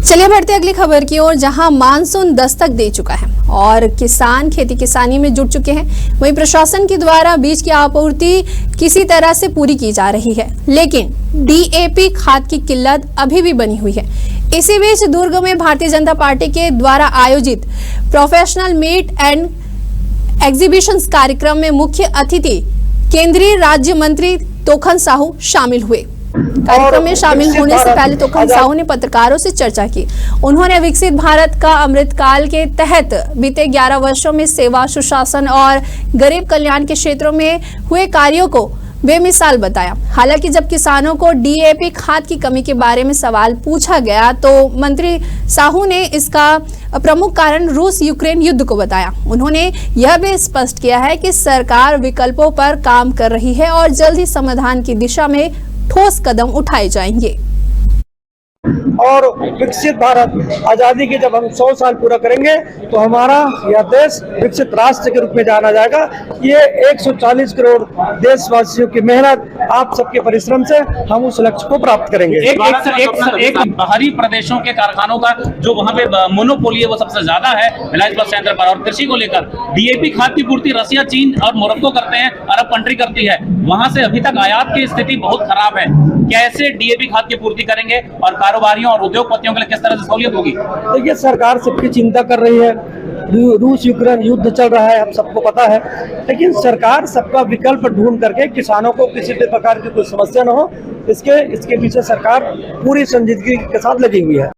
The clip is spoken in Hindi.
चलिए बढ़ते अगली खबर की ओर, जहां मानसून दस्तक दे चुका है और किसान खेती किसानी में जुट चुके हैं। वहीं प्रशासन के द्वारा बीज की आपूर्ति किसी तरह से पूरी की जा रही है, लेकिन डीएपी खाद की किल्लत अभी भी बनी हुई है। इसी बीच दुर्ग में भारतीय जनता पार्टी के द्वारा आयोजित प्रोफेशनल मीट एंड एग्जीबिशंस कार्यक्रम में मुख्य अतिथि केंद्रीय राज्य मंत्री तोखन साहू शामिल हुए। कार्यक्रम में शामिल होने से पहले तोखन साहू ने पत्रकारों से चर्चा की। उन्होंने विकसित भारत का अमृतकाल के तहत बीते 11 वर्षों में सेवा, सुशासन और गरीब कल्याण के क्षेत्रों में हुए कार्यों को बेमिसाल बताया। हालांकि जब किसानों को डीएपी खाद की कमी के बारे में सवाल पूछा गया तो मंत्री साहू ने इसका प्रमुख कारण रूस यूक्रेन युद्ध को बताया। उन्होंने यह भी स्पष्ट किया है कि सरकार विकल्पों पर काम कर रही है और जल्द ही समाधान की दिशा में ठोस कदम उठाए जाएंगे। और विकसित भारत आजादी के जब हम 100 साल पूरा करेंगे तो हमारा यह देश विकसित राष्ट्र के रूप में जाना जाएगा। ये 140 करोड़ देशवासियों की मेहनत, आप सबके परिश्रम से हम उस लक्ष्य को प्राप्त करेंगे। एक बाहरी प्रदेशों के कारखानों का जो वहाँ पे मोनोपोली है वो सबसे ज्यादा है रिलायंस बस सेंटर पर। और कृषि को लेकर डीएपी खाद की पूर्ति रसिया, चीन और मोरक्को करते हैं, अरब कंट्री करती है। वहाँ से अभी तक आयात की स्थिति बहुत खराब है। कैसे डीएपी खाद की पूर्ति करेंगे और कारोबारियों और उद्योगपतियों के लिए किस तरह से सहूलियत होगी? देखिए, सरकार सबकी चिंता कर रही है। रूस यूक्रेन युद्ध चल रहा है, हम सबको पता है, लेकिन सरकार सबका विकल्प ढूंढ करके किसानों को किसी भी प्रकार की कोई समस्या न हो, इसके पीछे सरकार पूरी संजीदगी के साथ लगी हुई है।